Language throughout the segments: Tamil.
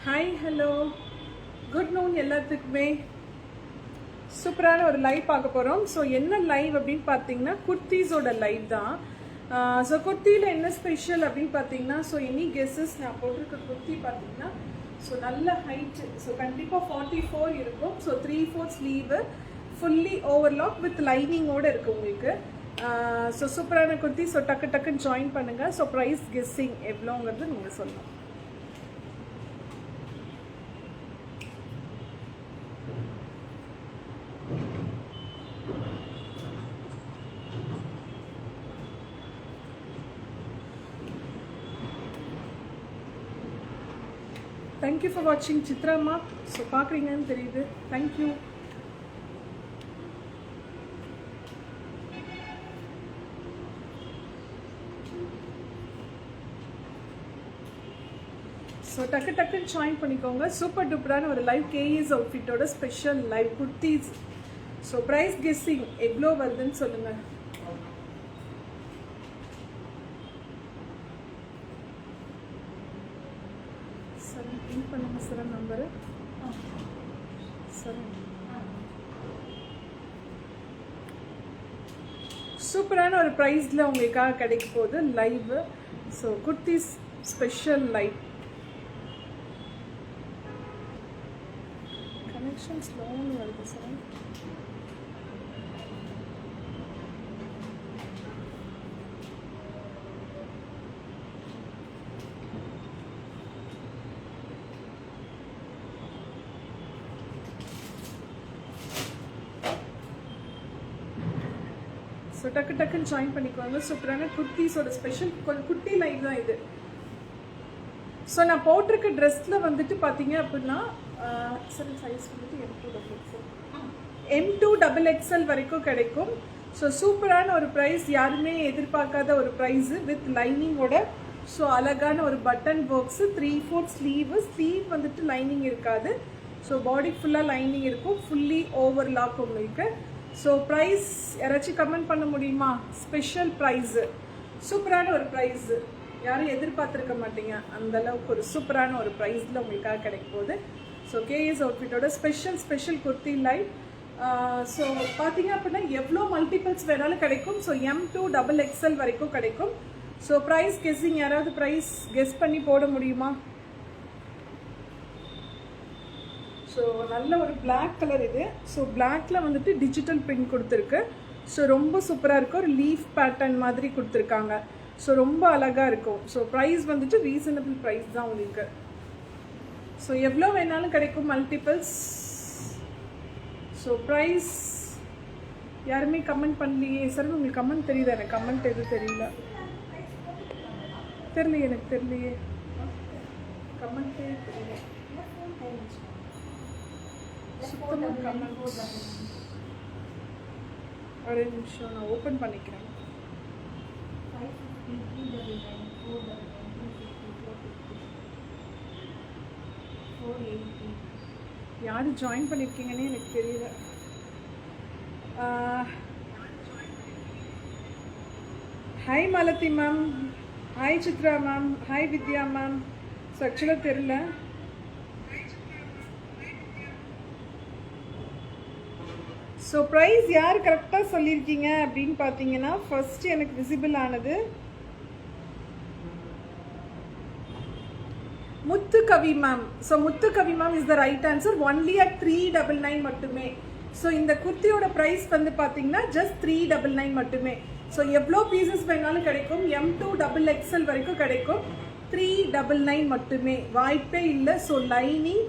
ஹாய் ஹலோ குட் நூன் எல்லாத்துக்குமே. சூப்பரான ஒரு லைவ் பார்க்க போகிறோம். ஸோ என்ன லைவ் அப்படின்னு பார்த்தீங்கன்னா குர்த்திஸோட லைவ் தான். ஸோ குர்த்தியில் என்ன ஸ்பெஷல் அப்படின்னு பார்த்தீங்கன்னா, ஸோ எனி கெஸ்ஸஸ் நான் போட்டிருக்க குர்த்தி பார்த்தீங்கன்னா ஸோ நல்ல ஹைட்டு, ஸோ கண்டிப்பாக 44 இருக்கும். So 3/4 sleeve, fully overlock with லைனிங்கோடு இருக்குது உங்களுக்கு. ஸோ சூப்பரான குர்த்தி. ஸோ டக்குன்னு ஜாயின் பண்ணுங்கள். ஸோ ப்ரைஸ் கெஸ்ஸிங் எவ்வளோங்கிறது நீங்கள் சொல்லலாம். தேங்க்யூ ஃபார் வாட்சிங் சித்ராம்மா. ஸோ பார்க்குறீங்கன்னு தெரியுது. தேங்க்யூ. ஸோ டக்குன்னு ஜாயின் பண்ணிக்கோங்க. சூப்பர் டூப்பரான ஒரு லைவ் கேஇஸ் அவுட்ஃபிட்டோட special live kurtis. So price guessing எவ்வளோ வருதுன்னு சொல்லுங்கள். பண்ணுங்க சார் நம்பரு. சரி, சூப்பரான ஒரு ப்ரைஸில் உங்களுக்காக கிடைக்க போகுது live. So kurtis special live. Connection ஸ்லோன்னு வருது சார். ஸோ டக்குன்னு ஜாயின் பண்ணிக்குவாங்க. சூப்பரான குர்த்திஸோட ஸ்பெஷல் குர்த்தி லைவ் தான் இது. ஸோ நான் போட்டிருக்க ட்ரெஸ்ஸில் வந்துட்டு பார்த்தீங்க அப்படின்னா சரி சைஸ் வந்துட்டு M2XL வரைக்கும் கிடைக்கும். ஸோ சூப்பரான ஒரு ப்ரைஸ், யாருமே எதிர்பார்க்காத ஒரு ப்ரைஸு வித் லைனிங்கோட. ஸோ அழகான ஒரு பட்டன் ஒர்க்ஸு, 3/4 ஸ்லீவ் வந்துட்டு லைனிங் இருக்காது. ஸோ பாடி ஃபுல்லாக லைனிங் இருக்கும், ஃபுல்லி ஓவர்லாக் உங்களுக்கு. ஸோ ப்ரைஸ் யாராச்சும் கமெண்ட் பண்ண முடியுமா? ஸ்பெஷல் ப்ரைஸு, சூப்பரான ஒரு ப்ரைஸு, யாரும் எதிர்பார்த்துருக்க மாட்டீங்க அந்த அளவுக்கு ஒரு சூப்பரான ஒரு ப்ரைஸில் உங்களுக்காக கிடைக்கும் போது. ஸோ கேஎஸ் அவுட்ஃபிட்டோட ஸ்பெஷல் குர்த்தி லைவ். ஸோ பார்த்தீங்க அப்படின்னா எவ்வளோ மல்டிபிள்ஸ் வேணாலும் கிடைக்கும். ஸோ M2XL வரைக்கும் கிடைக்கும். ஸோ ப்ரைஸ் கெஸ்ஸிங் யாராவது ப்ரைஸ் கெஸ் பண்ணி போட முடியுமா? ஸோ நல்ல ஒரு பிளாக் கலர் இது. ஸோ பிளாக்ல வந்துட்டு டிஜிட்டல் பிரிண்ட் கொடுத்துருக்கு. ஸோ ரொம்ப சூப்பராக இருக்கும். ஒரு லீஃப் பேட்டர்ன் மாதிரி கொடுத்துருக்காங்க. ஸோ ரொம்ப அழகாக இருக்கும். ஸோ ப்ரைஸ் வந்துட்டு ரீசனபிள் ப்ரைஸ் தான் உங்களுக்கு. ஸோ எவ்வளோ வேணாலும் கிடைக்கும் மல்டிபிள்ஸ். ஸோ ப்ரைஸ் யாருமே கமெண்ட் பண்ணலையே சார். உங்களுக்கு கமெண்ட் தெரியுது, எனக்கு கமெண்ட் எதுவும் தெரியலையே, எனக்கு தெரியலையே, கமெண்ட்டே தெரியல. ஒரு நிமிஷம் நான் ஓப்பன் பண்ணிக்கிறேன். யாரு ஜாயின் பண்ணிருக்கீங்கன்னு எனக்கு தெரியல. Hi Malathi ma'am, hi Chitra ma'am, hi Vidya ma'am. So ஆக்சுவலாக தெரியல. ஸோ ப்ரைஸ் யார் கரெக்டாக சொல்லியிருக்கீங்க அப்படின்னு பார்த்தீங்கன்னா, ஃபர்ஸ்ட் எனக்கு விசிபிள் ஆனது Muthukavi ma'am. So Muthukavi ma'am is the right answer. Only at 399 மட்டுமே. ஸோ இந்த குர்த்தியோட ப்ரைஸ் வந்து பார்த்தீங்கன்னா ஜஸ்ட் 399 மட்டுமே. ஸோ எவ்வளோ பீசஸ் வேணாலும் கிடைக்கும். M2XL வரைக்கும் கிடைக்கும். 399 மட்டுமே, வாய்ப்பே இல்லை. So lining,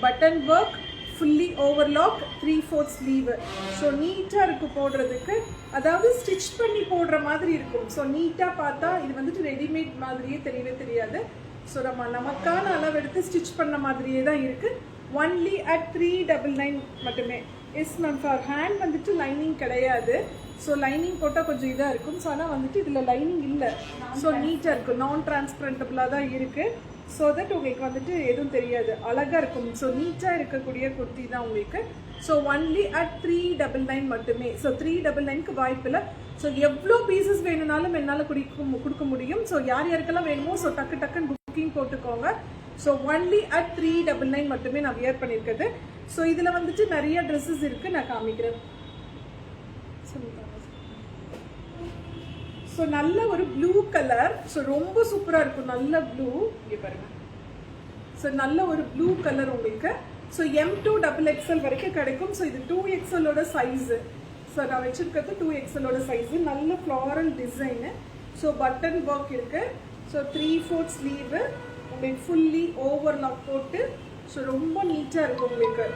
button work, fully overlock, 3/4 sleeve. So நீட்டாக இருக்குது போடுறதுக்கு. அதாவது ஸ்டிச் பண்ணி போடுற மாதிரி இருக்கும். ஸோ நீட்டாக பார்த்தா இது வந்துட்டு ரெடிமேட் மாதிரியே தெரியவே தெரியாது. ஸோ நமக்கான அளவு எடுத்து ஸ்டிச் பண்ண மாதிரியே தான் இருக்குது. ஒன்லி அட் 399 மட்டுமே. எஸ் மேம், ஃபார் ஹேண்ட் வந்துட்டு லைனிங் கிடையாது. ஸோ லைனிங் போட்டால் கொஞ்சம் இதாக இருக்கும். ஸோ ஆனால் வந்துட்டு இதில் லைனிங் இல்லை. ஸோ நீட்டாக இருக்கும், நான் டிரான்ஸ்பரண்டபுளாக தான் இருக்குது. ஸோ தட் உங்களுக்கு வந்துட்டு எதுவும் தெரியாது, அழகாக இருக்கும். ஸோ நீட்டாக இருக்கக்கூடிய குர்த்தி தான் உங்களுக்கு. ஸோ ஒன்லி அட் 399 மட்டுமே. ஸோ 399க்கு வாய்ப்பில்லை. ஸோ எவ்வளோ பீசஸ் வேணும்னாலும் என்னால் கொடுக்க முடியும். ஸோ யார் யாருக்கெல்லாம் வேணுமோ ஸோ டக்குன்னு புக்கிங் போட்டுக்கோங்க. ஸோ ஒன்லி அட் 399 மட்டுமே நான் வியர் பண்ணியிருக்கிறது. ஸோ இதில் வந்துட்டு நிறைய ட்ரெஸ்ஸஸ் இருக்குது, நான் காமிக்கிறேன். ஸோ நல்ல ஒரு ப்ளூ கலர். ஸோ ரொம்ப சூப்பராக இருக்கும், நல்ல ப்ளூ. இங்கே பாருங்க. ஸோ நல்ல ஒரு ப்ளூ கலர் உங்களுக்கு. ஸோ M2XXL வரைக்கும் கிடைக்கும். ஸோ இது 2XLோட சைஸு. ஸோ நான் வச்சிருக்கிறது 2XLோட சைஸு. நல்ல floral design. So button work இருக்கு. ஸோ 3/4 ஸ்லீவு உங்களுக்கு ஃபுல்லி ஓவர்லாக் போட்டு. ஸோ ரொம்ப நீட்டாக இருக்கும் உங்களுக்கு.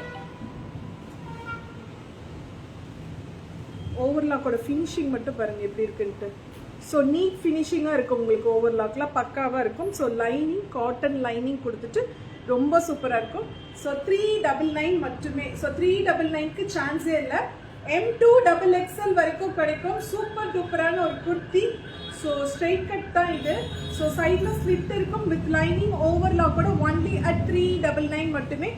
ஓவர்லாக்கோட ஃபினிஷிங் மட்டும் பாருங்க எப்படி இருக்குன்ட்டு. ஸோ நீட் ஃபினிஷிங்காக இருக்கும் உங்களுக்கு. ஓவர்லாக்லாம் பக்காவாக இருக்கும். ஸோ லைனிங் காட்டன் லைனிங் கொடுத்துட்டு ரொம்ப சூப்பராக இருக்கும். ஸோ 399 மட்டுமே. ஸோ 399க்கு சான்ஸே இல்லை. M2XXL வரைக்கும் கிடைக்கும். சூப்பர் டூப்பரான ஒரு குர்த்தி. ஸோ ஸ்ட்ரெயிட் கட் தான் இது. ஸோ சைடில் ஸ்லிட் இருக்கும் வித் லைனிங் ஓவர்லாக்கோட ஒன்லி அட் 399 மட்டுமே.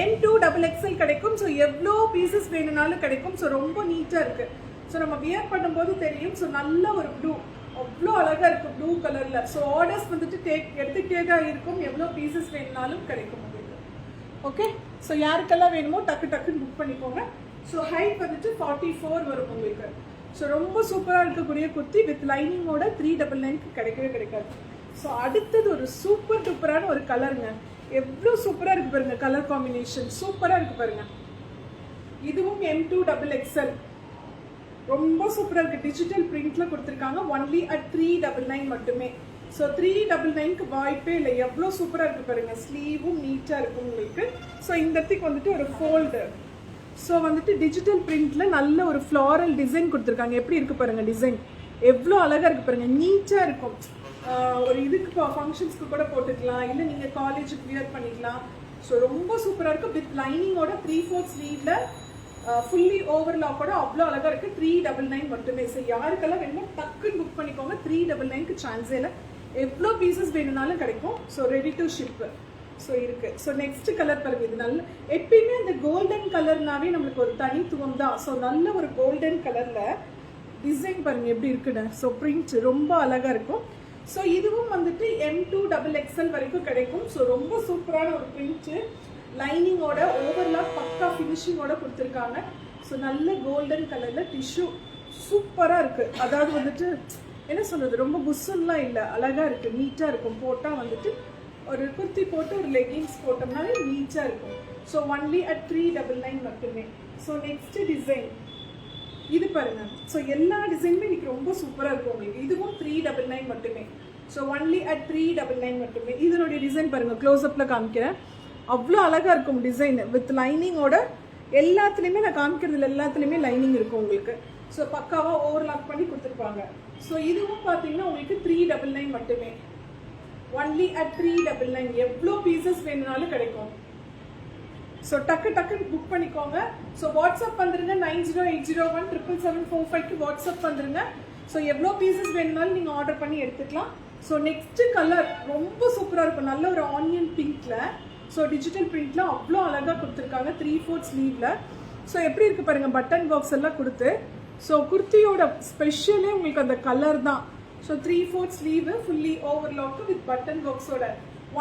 M2XXL கிடைக்கும். ஸோ எவ்வளோ பீசஸ் வேணும்னாலும் கிடைக்கும். ஸோ ரொம்ப நீட்டாக இருக்கு. ஸோ நம்ம வியர் பண்ணும்போது தெரியும். ஸோ நல்ல ஒரு ப்ளூ, அவ்வளோ அழகாக இருக்கும் ப்ளூ கலரில். ஸோ ஆர்டர்ஸ் வந்துட்டு எடுத்துக்கிட்டே தான் இருக்கும். எவ்வளோ பீசஸ் வேணும்னாலும் கிடைக்கும் உங்களுக்கு. ஓகே, ஸோ யாருக்கெல்லாம் வேணுமோ டக்குன்னு புக் பண்ணிக்கோங்க. ஸோ ஹைட் வந்துட்டு 44 வரும் உங்களுக்கு. ஸோ ரொம்ப சூப்பராக இருக்கக்கூடிய குர்த்தி வித் லைனிங்கோட 399க்கு கிடைக்கவே கிடைக்காது. ஸோ அடுத்தது ஒரு சூப்பர் டூப்பரான ஒரு கலருங்க. எவ்வளோ சூப்பராக இருக்கு பாருங்க, கலர் காம்பினேஷன் சூப்பராக இருக்கு பாருங்க. இதுவும் M2XXL ரொம்ப சூப்பராக இருக்கு. டிஜிட்டல் பிரிண்ட்ல கொடுத்துருக்காங்க. ஒன்லி அட் 399 மட்டுமே. ஸோ 399க்கு வாய்ப்பே இல்லை. எவ்வளோ சூப்பராக இருக்கு பாருங்க. ஸ்லீவும் நீட்டாக இருக்கும் உங்களுக்கு. ஸோ இந்த இடத்துக்கு வந்துட்டு ஒரு ஃபோல்டு. ஸோ வந்துட்டு டிஜிட்டல் பிரிண்ட்ல நல்ல ஒரு ஃப்ளாரல் டிசைன் கொடுத்துருக்காங்க. எப்படி இருக்கு பாருங்க டிசைன், எவ்வளோ அழகா இருக்கு பாருங்க. நீட்டாக இருக்கும். ஒரு இதுக்கு ஃபங்க்ஷன்ஸ்க்கு கூட போட்டுக்கலாம், இல்லை நீங்கள் காலேஜுக்கு வியர் பண்ணிக்கலாம். ஸோ ரொம்ப சூப்பராக இருக்கும். வித் லைனிங்கோட 3/4 ஸ்லீவ்ல ஃபுல்லி ஓவர்லாக்கோட அவ்வளோ அழகாக இருக்குது. 399 மட்டுமே. ஸோ யாருக்கெல்லாம் வேணுமோ டக்குன்னு புக் பண்ணிக்கோங்க. 399க்கு சான்ஸே இல்லை. எவ்வளோ பீசஸ் வேணும்னாலும் கிடைக்கும். So ready to ship. So இருக்கு. ஸோ நெக்ஸ்ட் கலர் பாருங்க. இது நல்ல எப்பயுமே இந்த கோல்டன் கலர்னாவே நம்மளுக்கு ஒரு தனித்துவம் தான். ஸோ நல்ல ஒரு கோல்டன் கலர்ல டிசைன் பாருங்க எப்படி இருக்குன்னு. ஸோ பிரிண்ட் ரொம்ப அழகா இருக்கும். ஸோ இதுவும் வந்துட்டு M2XXL வரைக்கும் கிடைக்கும். ஸோ ரொம்ப சூப்பரான ஒரு பிரிண்ட். லைனிங்கோட ஓவர்லாக் பக்கா ஃபினிஷிங்கோட கொடுத்துருக்காங்க. ஸோ நல்ல கோல்டன் கலர்ல டிஷ்யூ சூப்பராக இருக்கு. அதாவது வந்துட்டு என்ன சொல்றது, ரொம்ப புஸ்ஸுலாம் இல்லை, அழகா இருக்கு, நீட்டா இருக்கும். போட்டால் வந்துட்டு ஒரு குர்த்தி போட்டு ஒரு லெகின்ஸ் போட்டோம்னாலே நீட்டாக இருக்கும். ஸோ ஒன்லி அட் 399 மட்டுமே. ஸோ நெக்ஸ்ட் டிசைன் இது பாருங்க. ஸோ எல்லா டிசைனுமே இன்னைக்கு ரொம்ப சூப்பராக இருக்கும் உங்களுக்கு. இதுவும் 399 மட்டுமே. ஸோ ஒன்லி அட் 399 மட்டுமே. இதனுடைய டிசைன் பாருங்க, க்ளோஸ்அப்ல காமிக்கிறேன். அவ்வளோ அழகாக இருக்கும் டிசைன் வித் லைனிங்கோட. எல்லாத்துலேயுமே நான் காமிக்கிறதுல எல்லாத்துலேயுமே லைனிங் இருக்கும் உங்களுக்கு. ஸோ பக்காவாக ஓவர்லாக் பண்ணி கொடுத்துருப்பாங்க. ஸோ இதுவும் பார்த்தீங்கன்னா உங்களுக்கு 399 மட்டுமே. Only at 399. எவ்வளோ பீசஸ் வேணும்னாலும் கிடைக்கும். ஸோ டக்குன்னு புக் பண்ணிக்கோங்க. ஸோ வாட்ஸ்அப் வந்துருங்க. 9080177745க்கு வாட்ஸ்அப் வந்துருங்க. ஸோ எவ்வளோ பீசஸ் வேணும்னாலும் நீங்கள் ஆர்டர் பண்ணி எடுத்துக்கலாம். ஸோ நெக்ஸ்ட் கலர் ரொம்ப சூப்பராக இருக்கும். நல்ல ஒரு ஆனியன் பிங்க்ல. ஸோ டிஜிட்டல் பிரிண்ட்ல அவ்வளோ அழகாக கொடுத்துருக்காங்க. 3/4 ஸ்லீவ்ல. ஸோ எப்படி இருக்கு பாருங்க, பட்டன் பாக்ஸ் எல்லாம் கொடுத்து. ஸோ குர்த்தியோட ஸ்பெஷலே உங்களுக்கு அந்த கலர் தான். So 3/4 sleeve fully overlock with button பாக்ஸோட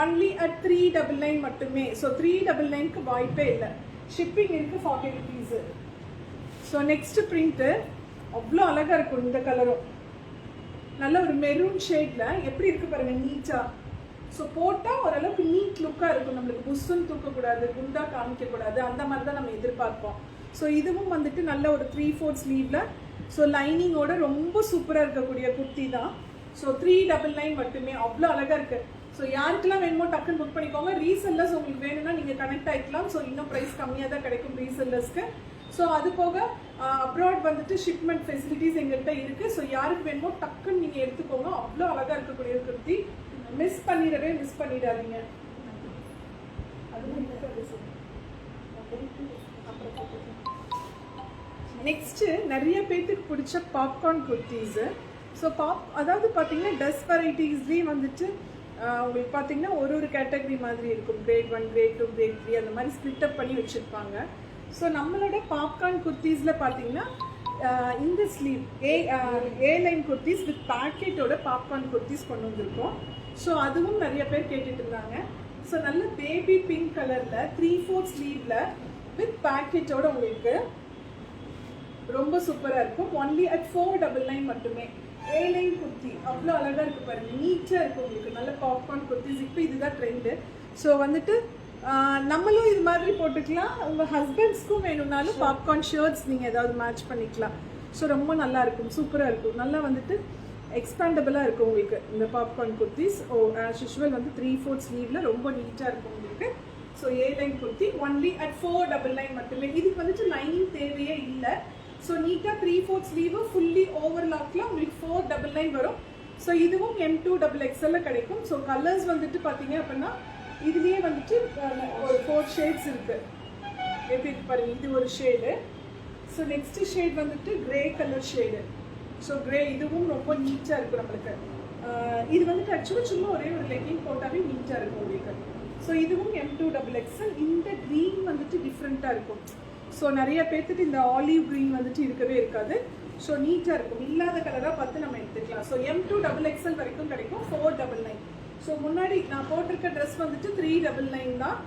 ஒன்லி அட் 399 மட்டுமே. ஸோ 399க்கு வாய்ப்பே இல்லை. ஷிப்பிங் இருக்கு 40 rupees. ஸோ நெக்ஸ்ட் பிரிண்ட் அவ்வளோ அழகா இருக்கும். இந்த கலரும் நல்ல ஒரு மெரூன் ஷேட்ல எப்படி இருக்கு பாருங்க, நீட்டா. ஸோ போட்டால் ஓரளவுக்கு நீட் லுக்காக இருக்கும். நம்மளுக்கு புஷ்ஷுன்னு தூக்கக்கூடாது, குண்டா காமிக்கக்கூடாது, அந்த மாதிரி தான் நம்ம எதிர்பார்ப்போம். ஸோ இதுவும் வந்துட்டு நல்ல ஒரு 3/4 ஸ்லீவ்ல. ஸோ லைனிங்கோட ரொம்ப சூப்பராக இருக்கக்கூடிய குர்த்தி தான். ஸோ 399 மட்டுமே. அவ்வளோ அழகாக இருக்கு. ஸோ யாருக்கெல்லாம் வேணுமோ டக்குன்னு புக் பண்ணிக்கோங்க. ரீசெல்லர்ஸ் உங்களுக்கு வேணும்னா நீங்கள் கனெக்ட் ஆகிக்கலாம். ஸோ இன்னும் ப்ரைஸ் கம்மியாக தான் கிடைக்கும் ரீசெல்லர்ஸ்க்கு. ஸோ அது போக அப்ராட் வந்துட்டு ஷிப்மெண்ட் ஃபெசிலிட்டிஸ் எங்கள்கிட்ட இருக்கு. ஸோ யாருக்கு வேணுமோ டக்குன்னு நீங்கள் எடுத்துக்கோங்க. அவ்வளோ அழகாக இருக்கக்கூடிய குர்த்தி. மிஸ் பண்ணிடாதீங்க. அதுவும் நெக்ஸ்ட் நிறைய பேத்துக்கு பிடிச்ச பாப்கார்ன் குர்த்திஸ். ஸோ அதாவது பார்த்தீங்கன்னா ட்ரெஸ் வெரைட்டிஸ்லேயே வந்துட்டு உங்களுக்கு பார்த்தீங்கன்னா ஒரு கேட்டகரி மாதிரி இருக்கும். கிரேட் 1, கிரேட் 2, கிரேட் 3 அந்த மாதிரி ஸ்பிளிட் அப் பண்ணி வச்சுருப்பாங்க. ஸோ நம்மளோட பாப்கார்ன் குர்த்திஸில் பார்த்தீங்கன்னா இந்த sleeve A line kurtis with பேக்கெட்டோட பாப்கார்ன் குர்த்திஸ் கொண்டு வந்திருக்கோம். ஸோ அதுவும் நிறைய பேர் கேட்டுட்டு இருந்தாங்க. ஸோ நல்ல பேபி பிங்க் கலரில் 3/4 ஸ்லீவ்ல வித் பேக்கெட்டோட உங்களுக்கு ரொம்ப சூப்பராக இருக்கும். ஒன்லி அட் 499 மட்டுமே. ஏ லைன் குர்த்தி அவ்வளோ அழகாக இருக்குது பாருங்கள், நீட்டாக இருக்கும் உங்களுக்கு. நல்ல பாப்கார்ன் குர்த்திஸ் இப்போ இதுதான் ட்ரெண்டு. ஸோ வந்துட்டு நம்மளும் இது மாதிரி போட்டுக்கலாம். உங்கள் ஹஸ்பண்ட்ஸ்க்கும் வேணும்னாலும் பாப்கார்ன் ஷர்ட்ஸ் நீங்கள் ஏதாவது மேட்ச் பண்ணிக்கலாம். ஸோ ரொம்ப நல்லா இருக்கும், சூப்பராக இருக்கும். நல்லா வந்துட்டு எக்ஸ்பேண்டபிளாக இருக்கும் உங்களுக்கு இந்த பாப்கார்ன் குர்த்திஸ். ஆஸ் யூஷுவல் வந்து 3/4 ஸ்லீவில் ரொம்ப நீட்டாக இருக்கும் உங்களுக்கு. So A line kurti only at 499 மட்டுமே. இதுக்கு வந்துட்டு லைனிங் தேவையே இல்லை. ஸோ நீட்டாக 3/4 ஸ்லீவ் ஃபுல்லி ஓவர்லாக்ல உங்களுக்கு 499 வரும். ஸோ இதுவும் M2XXL கிடைக்கும். ஸோ கலர்ஸ் வந்துட்டு பார்த்தீங்க அப்படின்னா இதுலேயே வந்துட்டு ஒரு 4 ஷேட்ஸ் இருக்கு. எப்படி இருக்கு பாருங்க, இது ஒரு ஷேடு. ஸோ நெக்ஸ்ட் ஷேட் வந்துட்டு grey colour shade. So grey இதுவும் ரொம்ப நீட்டாக இருக்கும் நம்மளுக்கு. இது வந்துட்டு ஆக்சுவலாக சும்மா ஒரே ஒரு லெக்கிங் போட்டாவே நீட்டாக இருக்கும் உங்களுக்கு. ஸோ இதுவும் M2XXL. இந்த க்ரீன் வந்துட்டு டிஃப்ரெண்ட்டாக இருக்கும். ஸோ நிறைய பேர்த்துட்டு இந்த ஆலிவ் க்ரீன் வந்துட்டு இருக்கவே இருக்காது. ஸோ நீட்டாக இருக்கும். இல்லாத கலராக பார்த்து நம்ம எடுத்துக்கலாம். ஸோ M2XXL வரைக்கும் கிடைக்கும் 499. ஸோ முன்னாடி நான் போட்டிருக்க ட்ரெஸ் வந்துட்டு 399 தான்.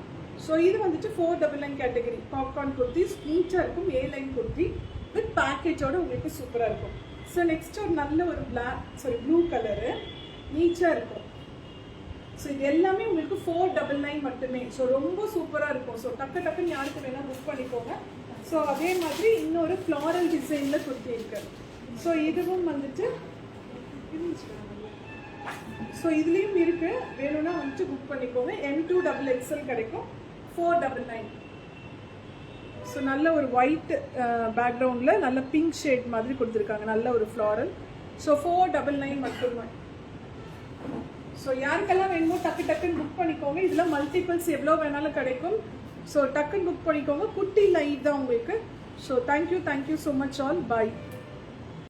ஸோ இது வந்துட்டு 499 கேட்டகரி பாப்கார்ன் குர்த்திஸ். நீட்டாக இருக்கும். ஏ லைன் குர்த்தி வித் பேக்கேஜோட உங்களுக்கு சூப்பராக இருக்கும். ஸோ நெக்ஸ்ட் ஒரு நல்ல ஒரு ப்ளூ கலரு நீட்டாக இருக்கும். ஸோ இது எல்லாமே உங்களுக்கு 499 மட்டுமே. ஸோ ரொம்ப சூப்பராக இருக்கும். ஸோ டக்குன்னு யாருக்கு வேணால் புக் பண்ணிக்கோங்க. ஸோ அதே மாதிரி இன்னொரு ஃப்ளாரல் டிசைனில் குர்த்தி இருக்கு. ஸோ இதுவும் வந்துட்டு ஸோ இதுலேயும் இருக்கு, வேணும்னா வந்துட்டு புக் பண்ணிக்கோங்க. M2XXL கிடைக்கும் 499. ஸோ நல்ல ஒரு ஒயிட் பேக்ரவுண்டில் நல்ல பிங்க் ஷேட் மாதிரி கொடுத்துருக்காங்க. நல்ல ஒரு ஃப்ளாரல். ஸோ 499 மட்டுமே. ஸோ யாருக்கெல்லாம் வேணுமோ டக்குன்னு புக் பண்ணிக்கோங்க. இதில் மல்டிபிள்ஸ் எவ்வளோ வேணாலும் கிடைக்கும். ஸோ டக்குன்னு புக் பண்ணிக்கோங்க. குட்டி லைவ் தான் உங்களுக்கு. So thank you so much all. பாய்.